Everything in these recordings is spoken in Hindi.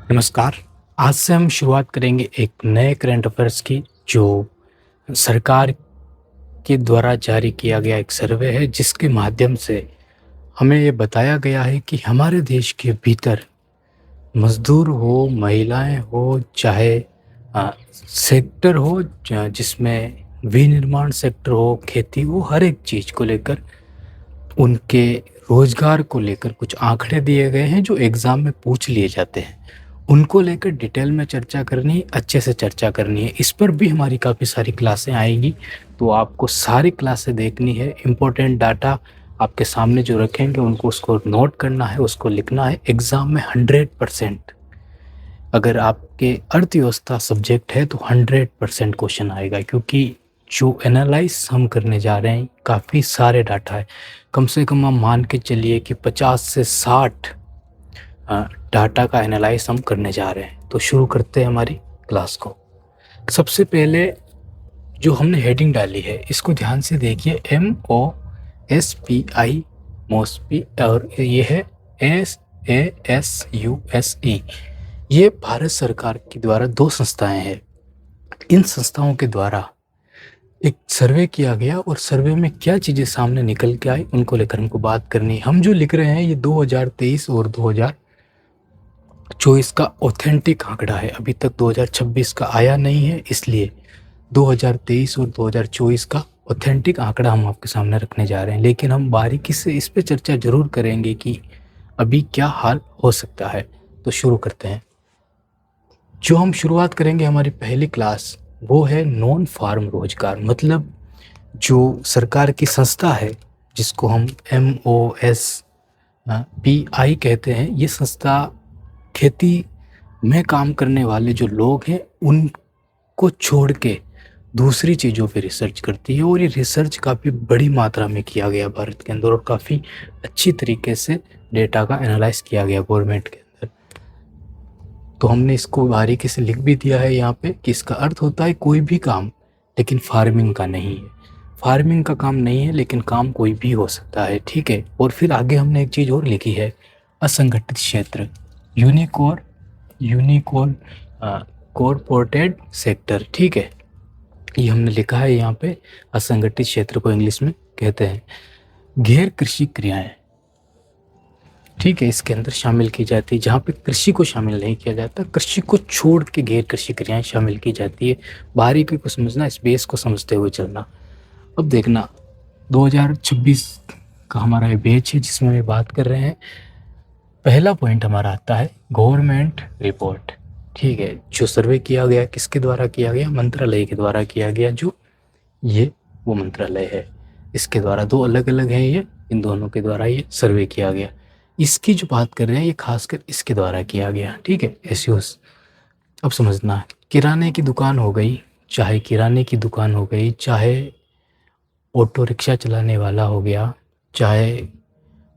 नमस्कार। आज से हम शुरुआत करेंगे एक नए करंट अफेयर्स की, जो सरकार के द्वारा जारी किया गया एक सर्वे है, जिसके माध्यम से हमें ये बताया गया है कि हमारे देश के भीतर मज़दूर हो, महिलाएँ हो, चाहे सेक्टर हो जिसमें विनिर्माण सेक्टर हो, खेती हो, हर एक चीज़ को लेकर, उनके रोज़गार को लेकर कुछ आंकड़े दिए गए हैं जो एग्ज़ाम में पूछ लिए जाते हैं। उनको लेकर डिटेल में चर्चा करनी है, अच्छे से चर्चा करनी है। इस पर भी हमारी काफ़ी सारी क्लासें आएँगी, तो आपको सारी क्लासें देखनी है। इम्पोर्टेंट डाटा आपके सामने जो रखेंगे उनको उसको नोट करना है, उसको लिखना है। एग्ज़ाम में 100% अगर आपके अर्थव्यवस्था सब्जेक्ट है तो 100% क्वेश्चन आएगा, क्योंकि जो एनालाइज़ हम करने जा रहे हैं काफ़ी सारे डाटा है। कम से कम हम मान के चलिए कि 50 से 60 डाटा का एनालाइज हम करने जा रहे हैं। तो शुरू करते हैं हमारी क्लास को। सबसे पहले जो हमने हेडिंग डाली है इसको ध्यान से देखिए, MOSPI मोस्पी, और ये है SASUSE। ये भारत सरकार के द्वारा 2 संस्थाएं हैं। इन संस्थाओं के द्वारा एक सर्वे किया गया और सर्वे में क्या चीज़ें सामने निकल के आई उनको लेकर हमको बात करनी है। हम जो लिख रहे हैं ये 2023 और 2024 का ऑथेंटिक आंकड़ा है। अभी तक 2026 का आया नहीं है, इसलिए 2023 और 2024 का ऑथेंटिक आंकड़ा हम आपके सामने रखने जा रहे हैं। लेकिन हम बारीकी से इस पे चर्चा ज़रूर करेंगे कि अभी क्या हाल हो सकता है। तो शुरू करते हैं। जो हम शुरुआत करेंगे हमारी पहली क्लास, वो है नॉन फार्म रोजगार। मतलब जो सरकार की संस्था है जिसको हम MOSPI कहते हैं, ये संस्था खेती में काम करने वाले जो लोग हैं उनको छोड़ के दूसरी चीज़ों पे रिसर्च करती है, और ये रिसर्च काफ़ी बड़ी मात्रा में किया गया भारत के अंदर, और काफ़ी अच्छी तरीके से डेटा का एनालाइज किया गया गवर्नमेंट के अंदर। तो हमने इसको बारीकी से लिख भी दिया है यहाँ पे कि इसका अर्थ होता है कोई भी काम, लेकिन फार्मिंग का नहीं है। फार्मिंग का काम नहीं है, लेकिन काम कोई भी हो सकता है, ठीक है। और फिर आगे हमने एक चीज़ और लिखी है, असंगठित क्षेत्र, यूनिकोर कॉरपोरेटेड सेक्टर, ठीक है। ये हमने लिखा है यहाँ पे। असंगठित क्षेत्र को इंग्लिश में कहते हैं गैर कृषि क्रियाएं, ठीक है। इसके अंदर शामिल की जाती है जहाँ पे कृषि को शामिल नहीं किया जाता, कृषि को छोड़ के गैर कृषि क्रियाएं शामिल की जाती है। बारीकी को समझना, इस बेस को समझते हुए चलना। अब देखना 2026 का हमारा ये बैच है जिसमें हम बात कर रहे हैं। पहला पॉइंट हमारा आता है गवर्नमेंट रिपोर्ट, ठीक है। जो सर्वे किया गया किसके द्वारा किया गया? मंत्रालय के द्वारा किया गया। जो ये वो मंत्रालय है, इसके द्वारा, 2 अलग अलग हैं ये, इन दोनों के द्वारा ये सर्वे किया गया। इसकी जो बात कर रहे हैं ये खासकर इसके द्वारा किया गया, ठीक है। एसयूस। अब समझना, किराने की दुकान हो गई, चाहे किराने की दुकान हो गई, चाहे ऑटो रिक्शा चलाने वाला हो गया, चाहे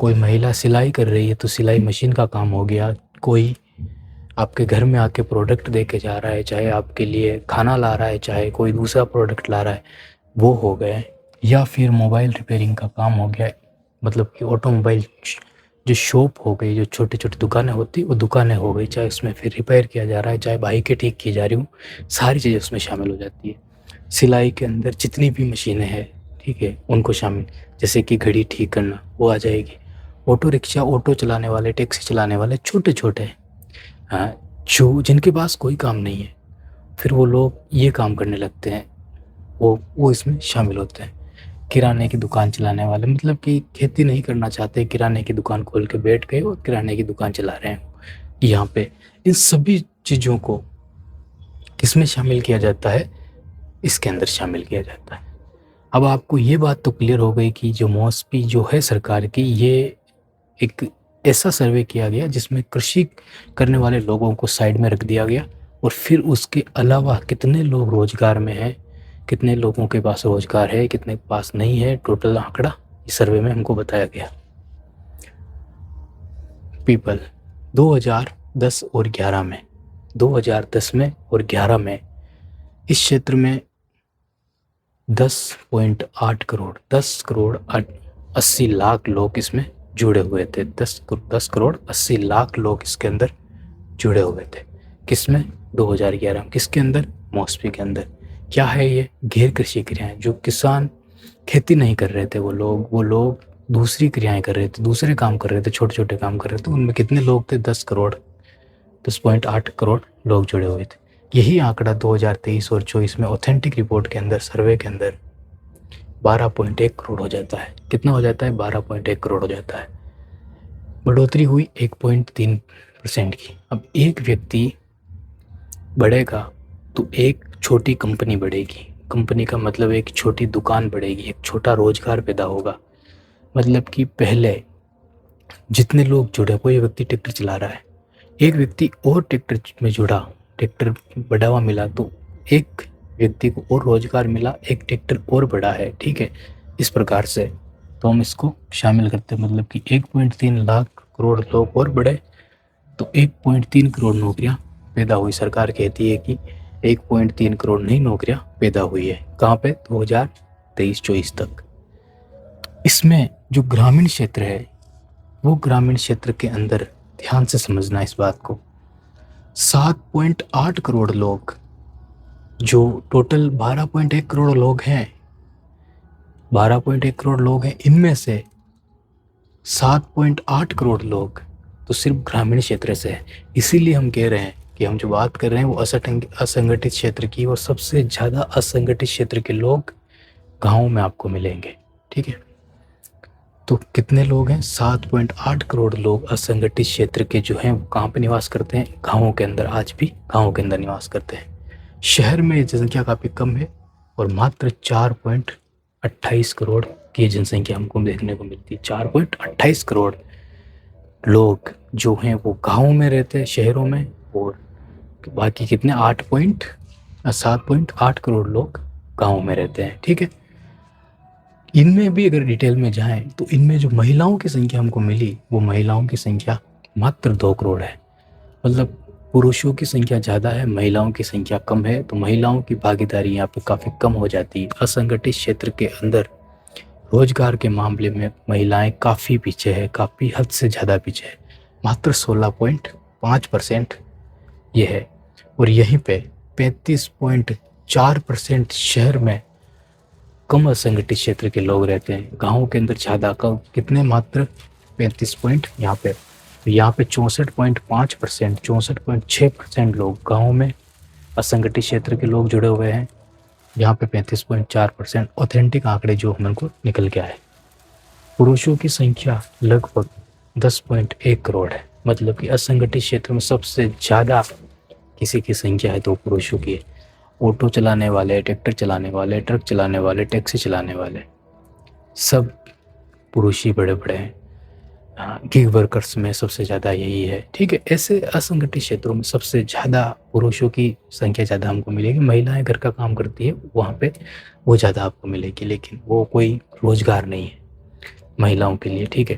कोई महिला सिलाई कर रही है तो सिलाई मशीन का काम हो गया, कोई आपके घर में आके प्रोडक्ट दे के जा रहा है, चाहे आपके लिए खाना ला रहा है, चाहे कोई दूसरा प्रोडक्ट ला रहा है, वो हो गए। या फिर मोबाइल रिपेयरिंग का काम हो गया, मतलब कि ऑटोमोबाइल जो शॉप हो गई, जो छोटी छोटी दुकानें होती वो दुकानें हो गई, चाहे उसमें फिर रिपेयर किया जा रहा है, चाहे बाइकें ठीक की जा रही हूँ, सारी चीज़ें उसमें शामिल हो जाती है। सिलाई के अंदर जितनी भी मशीनें हैं, ठीक है, उनको शामिल, जैसे कि घड़ी ठीक करना, वो आ जाएगी। ऑटो रिक्शा, ऑटो चलाने वाले, टैक्सी चलाने वाले छोटे छोटे, हाँ, जो जिनके पास कोई काम नहीं है, फिर वो लोग ये काम करने लगते हैं, वो इसमें शामिल होते हैं। किराने की दुकान चलाने वाले, मतलब कि खेती नहीं करना चाहते, किराने की दुकान खोल के बैठ गए और किराने की दुकान चला रहे हैं यहाँ पे। इन सभी चीज़ों को किसमें शामिल किया जाता है? इसके अंदर शामिल किया जाता है। अब आपको ये बात तो क्लियर हो गई कि जो मॉस्पी जो है सरकार की, ये एक ऐसा सर्वे किया गया जिसमें कृषि करने वाले लोगों को साइड में रख दिया गया, और फिर उसके अलावा कितने लोग रोजगार में हैं, कितने लोगों के पास रोजगार है, कितने के पास नहीं है, टोटल आंकड़ा इस सर्वे में हमको बताया गया। पीपल 2010 और 11 में, 2010 में और 11 में इस क्षेत्र में 10.8 करोड़, 10 करोड़ 80 लाख लोग इसमें जुड़े हुए थे। 10 करोड़ 80 लाख लोग इसके अंदर जुड़े हुए थे। किसमें? 2011 में। किसके अंदर? मॉस्फी के अंदर। क्या है ये? गैर कृषि क्रियाएं। जो किसान खेती नहीं कर रहे थे, वो लोग दूसरी क्रियाएं कर रहे थे, दूसरे काम कर रहे थे, छोटे छोटे काम कर रहे थे। उनमें कितने लोग थे? 10 करोड़, 10.8 करोड़ लोग जुड़े हुए थे। यही आंकड़ा 2023 और 24 में ऑथेंटिक रिपोर्ट के अंदर, सर्वे के अंदर 12.1 करोड़ हो जाता है। कितना हो जाता है? 12.1 करोड़ हो जाता है। बढ़ोतरी हुई 1.3% की। अब एक व्यक्ति बढ़ेगा तो एक छोटी कंपनी बढ़ेगी। कंपनी का मतलब एक छोटी दुकान बढ़ेगी, एक छोटा रोजगार पैदा होगा। मतलब कि पहले जितने लोग जुड़े, कोई व्यक्ति ट्रैक्टर चला रहा है, एक व्यक्ति और ट्रैक्टर में जुड़ा, ट्रैक्टर बढ़ावा मिला तो एक व्यक्ति को और रोजगार मिला, एक ट्रैक्टर और बढ़ा है। ठीक है, इस प्रकार से तो हम इसको शामिल करते हैं। मतलब कि 1.3 लाख करोड़ लोग और बढ़े तो 1.3 करोड़ नौकरियां पैदा हुई। सरकार कहती है कि 1.3 करोड़ नई नौकरियां पैदा हुई है। कहाँ पे? 2023-24 तक। इसमें जो ग्रामीण क्षेत्र है, वो ग्रामीण क्षेत्र के अंदर ध्यान से समझना इस बात को, 7.8 करोड़ लोग, जो टोटल 12.1 करोड़ लोग हैं, 12.1 करोड़ लोग हैं, इनमें से 7.8 करोड़ लोग तो सिर्फ ग्रामीण क्षेत्र से है। इसीलिए हम कह रहे हैं कि हम जो बात कर रहे हैं वो असंगठित क्षेत्र की, और सबसे ज़्यादा असंगठित क्षेत्र के लोग गाँव में आपको मिलेंगे। ठीक है, तो कितने लोग हैं? 7.8 करोड़ लोग असंगठित क्षेत्र के जो हैं वो कहाँ पे निवास करते हैं? गाँवों के अंदर। आज भी गाँवों के अंदर निवास करते हैं। शहर में जनसंख्या काफ़ी कम है और मात्र 4.28 करोड़ की जनसंख्या हमको देखने को मिलती है। 4.28 करोड़ लोग जो हैं वो गाँव में रहते हैं, शहरों में, और बाकी कितने? 7.8 करोड़ लोग गाँव में रहते हैं। ठीक है, इनमें भी अगर डिटेल में जाएं तो इनमें जो महिलाओं की संख्या हमको मिली, वो महिलाओं की संख्या मात्र 2 करोड़ है। मतलब पुरुषों की संख्या ज़्यादा है, महिलाओं की संख्या कम है, तो महिलाओं की भागीदारी यहाँ पे काफ़ी कम हो जाती है। असंगठित क्षेत्र के अंदर रोजगार के मामले में महिलाएं काफ़ी पीछे है, काफ़ी हद से ज़्यादा पीछे है। मात्र 16.5% ये है, और यहीं पे 35.4% शहर में कम असंगठित क्षेत्र के लोग रहते हैं। गाँव के अंदर ज़्यादा, कम कितने? मात्र 35 पॉइंट यहाँ पे, तो यहाँ पे 64.5%, 64.6% लोग गाँव में असंगठित क्षेत्र के लोग जुड़े हुए हैं। यहाँ पे 35.4% ऑथेंटिक आंकड़े जो हमारे को निकल के आए। पुरुषों की संख्या लगभग 10.1 करोड़ है। मतलब कि असंगठित क्षेत्र में सबसे ज़्यादा किसी की संख्या है तो पुरुषों की है। ऑटो चलाने वाले, ट्रैक्टर चलाने वाले, ट्रक चलाने वाले, टैक्सी चलाने वाले, सब पुरुष ही बड़े बड़े हैं। गिग वर्कर्स में सबसे ज़्यादा यही है। ठीक है, ऐसे असंगठित क्षेत्रों में सबसे ज़्यादा पुरुषों की संख्या ज़्यादा हमको मिलेगी। महिलाएं घर का काम करती है, वहाँ पे वो ज़्यादा आपको मिलेगी, लेकिन वो कोई रोज़गार नहीं है महिलाओं के लिए। ठीक है,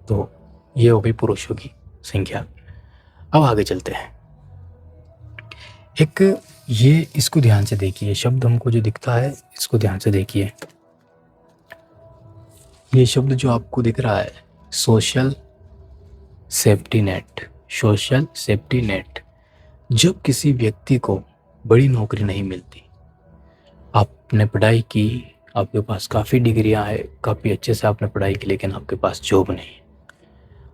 तो ये हो गई पुरुषों की संख्या। अब आगे चलते हैं। एक ये, इसको ध्यान से देखिए, शब्द हमको जो दिखता है इसको ध्यान से देखिए। ये शब्द जो आपको दिख रहा है, social safety net. Social safety net. जब किसी व्यक्ति को बड़ी नौकरी नहीं मिलती, आपने पढ़ाई की, आपके पास काफ़ी डिग्रियां हैं, काफ़ी अच्छे से आपने पढ़ाई की, लेकिन आपके पास जॉब नहीं है,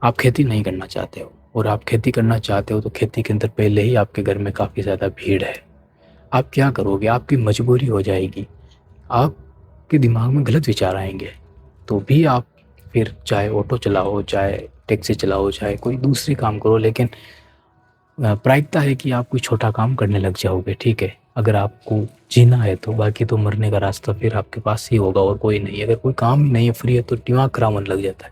आप खेती नहीं करना चाहते हो, और आप खेती करना चाहते हो तो खेती के अंदर पहले ही आपके घर में काफ़ी ज़्यादा भीड़ है। आप क्या करोगे? आपकी मजबूरी हो जाएगी, आपके दिमाग में गलत विचार आएंगे, तो भी आप फिर चाहे ऑटो चलाओ, चाहे टैक्सी चलाओ, चाहे कोई दूसरी काम करो, लेकिन प्रायिकता है कि आप कोई छोटा काम करने लग जाओगे। ठीक है, अगर आपको जीना है तो, बाकी तो मरने का रास्ता फिर आपके पास ही होगा और कोई नहीं। अगर कोई काम ही नहीं है, फ्री है, तो दिमाग खराब होने लग जाता है।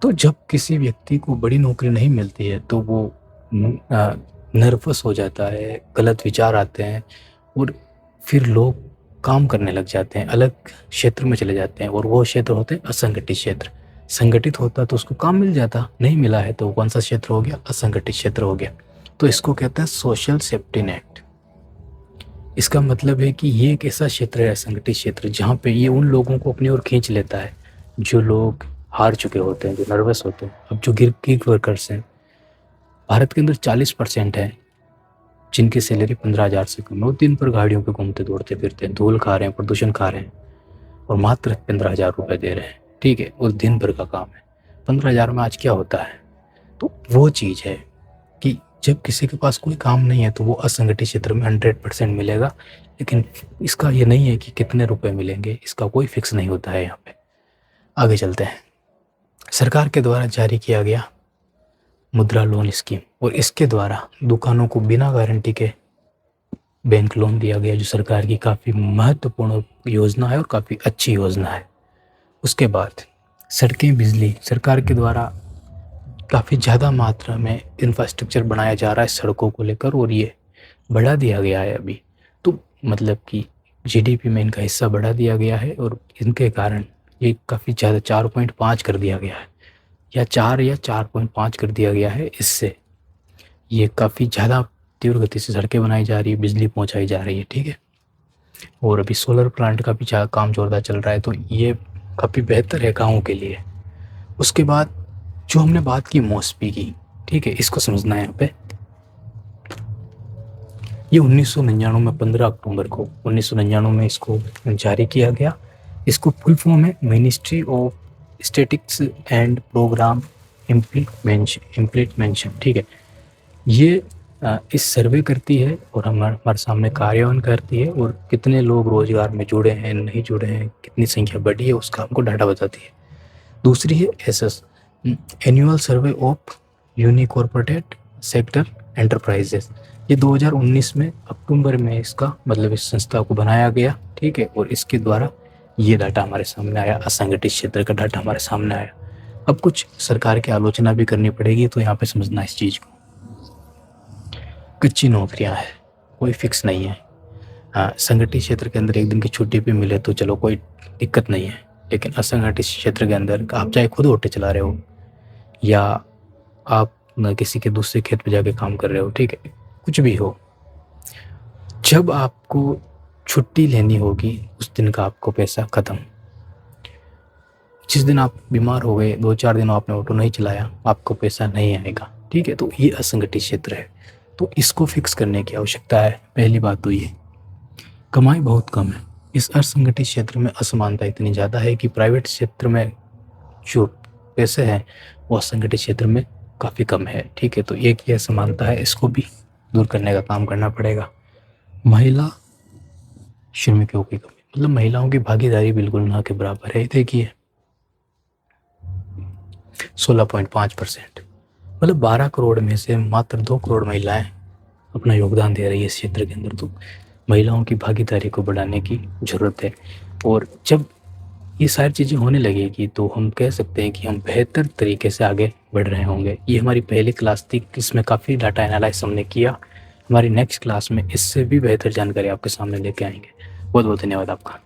तो जब किसी व्यक्ति को बड़ी नौकरी नहीं मिलती है तो वो नर्वस हो जाता है, गलत विचार आते हैं, और फिर लोग काम करने लग जाते हैं, अलग क्षेत्र में चले जाते हैं, और वो क्षेत्र होते हैं असंगठित क्षेत्र। संगठित होता तो उसको काम मिल जाता, नहीं मिला है तो कौन सा क्षेत्र हो गया? असंगठित क्षेत्र हो गया। तो इसको कहते हैं सोशल सेफ्टी नेट। इसका मतलब है कि ये एक ऐसा क्षेत्र है, असंगठित क्षेत्र, जहाँ पे ये उन लोगों को अपनी ओर खींच लेता है जो लोग हार चुके होते हैं, जो नर्वस होते हैं। अब जो गिग वर्कर्स हैं, भारत के अंदर 40% है जिनकी सैलरी 15,000 से कम है। वो दिन भर गाड़ियों पे घूमते दौड़ते फिरते हैं, धूल खा रहे हैं, प्रदूषण खा रहे हैं और मात्र 15,000 रुपये दे रहे हैं, ठीक है, और दिन भर का काम है। 15,000 में आज क्या होता है? तो वो चीज़ है कि जब किसी के पास कोई काम नहीं है तो वो असंगठित क्षेत्र में 100% मिलेगा, लेकिन इसका ये नहीं है कि कितने रुपए मिलेंगे, इसका कोई फिक्स नहीं होता है यहाँ पे। आगे चलते हैं। सरकार के द्वारा जारी किया गया मुद्रा लोन स्कीम, और इसके द्वारा दुकानों को बिना गारंटी के बैंक लोन दिया गया, जो सरकार की काफ़ी महत्वपूर्ण योजना है और काफ़ी अच्छी योजना है। उसके बाद सड़कें, बिजली, सरकार के द्वारा काफ़ी ज़्यादा मात्रा में इंफ्रास्ट्रक्चर बनाया जा रहा है सड़कों को लेकर, और ये बढ़ा दिया गया है अभी। तो मतलब कि जीडीपी में इनका हिस्सा बढ़ा दिया गया है और इनके कारण ये काफ़ी ज़्यादा 4.5 कर दिया गया है, या 4 या 4.5 कर दिया गया है। इससे ये काफ़ी ज़्यादा तीव्र गति से सड़कें बनाई जा रही है, बिजली पहुंचाई जा रही है, ठीक है। और अभी सोलर प्लांट का भी काम जोरदार चल रहा है, तो ये काफ़ी बेहतर है गाँवों के लिए। उसके बाद जो हमने बात की मॉस्पी की, ठीक है, इसको समझना है यहाँ पे। ये 1999 में 15 अक्टूबर को 1999 में इसको जारी किया गया। इसको फुल फॉर्म है ministry of statistics and programme implementation, ठीक है। ये इस सर्वे करती है और हमारे सामने कार्यान्वयन करती है, और कितने लोग रोजगार में जुड़े हैं, नहीं जुड़े हैं, कितनी संख्या बढ़ी है, उसका हमको डाटा बताती है। दूसरी है SS, annual survey of unincorporated sector enterprises. ये 2019 में अक्टूबर में इसका मतलब इस संस्था को बनाया गया, ठीक है, और इसके द्वारा ये डाटा हमारे सामने आया, असंगठित क्षेत्र का डाटा हमारे सामने आया। अब कुछ सरकार की आलोचना भी करनी पड़ेगी, तो यहाँ पे समझना इस चीज़ को। कच्ची नौकरियाँ है, कोई फिक्स नहीं है। हाँ, संगठित क्षेत्र के अंदर एक दिन की छुट्टी भी मिले तो चलो कोई दिक्कत नहीं है, लेकिन असंगठित क्षेत्र के अंदर आप चाहे खुद ऑटो चला रहे हो या आप न किसी के दूसरे खेत पे जाके काम कर रहे हो, ठीक है, कुछ भी हो, जब आपको छुट्टी लेनी होगी उस दिन का आपको पैसा खत्म। जिस दिन आप बीमार हो गए, 2-4 दिन आपने ऑटो नहीं चलाया, आपको पैसा नहीं आएगा, ठीक है। तो ये असंगठित क्षेत्र है, तो इसको फिक्स करने की आवश्यकता है। पहली बात तो ये कमाई बहुत कम है। इस असंगठित क्षेत्र में असमानता इतनी ज़्यादा है कि प्राइवेट क्षेत्र में जो पैसे हैं वो असंगठित क्षेत्र में काफ़ी कम है, ठीक है। तो एक ये असमानता है, इसको भी दूर करने का काम करना पड़ेगा। महिला श्रमिकों की कमी, मतलब महिलाओं की भागीदारी बिल्कुल ना के बराबर है। देखिए 16.5%, मतलब 12 करोड़ में से मात्र 2 करोड़ महिलाएं अपना योगदान दे रही है इस क्षेत्र के अंदर। तो महिलाओं की भागीदारी को बढ़ाने की ज़रूरत है, और जब ये सारी चीज़ें होने लगेगी तो हम कह सकते हैं कि हम बेहतर तरीके से आगे बढ़ रहे होंगे। ये हमारी पहली क्लास थी, इसमें काफ़ी डाटा एनालाइज हमने किया। हमारी नेक्स्ट क्लास में इससे भी बेहतर जानकारी आपके सामने लेके आएंगे। बहुत बहुत धन्यवाद आपका।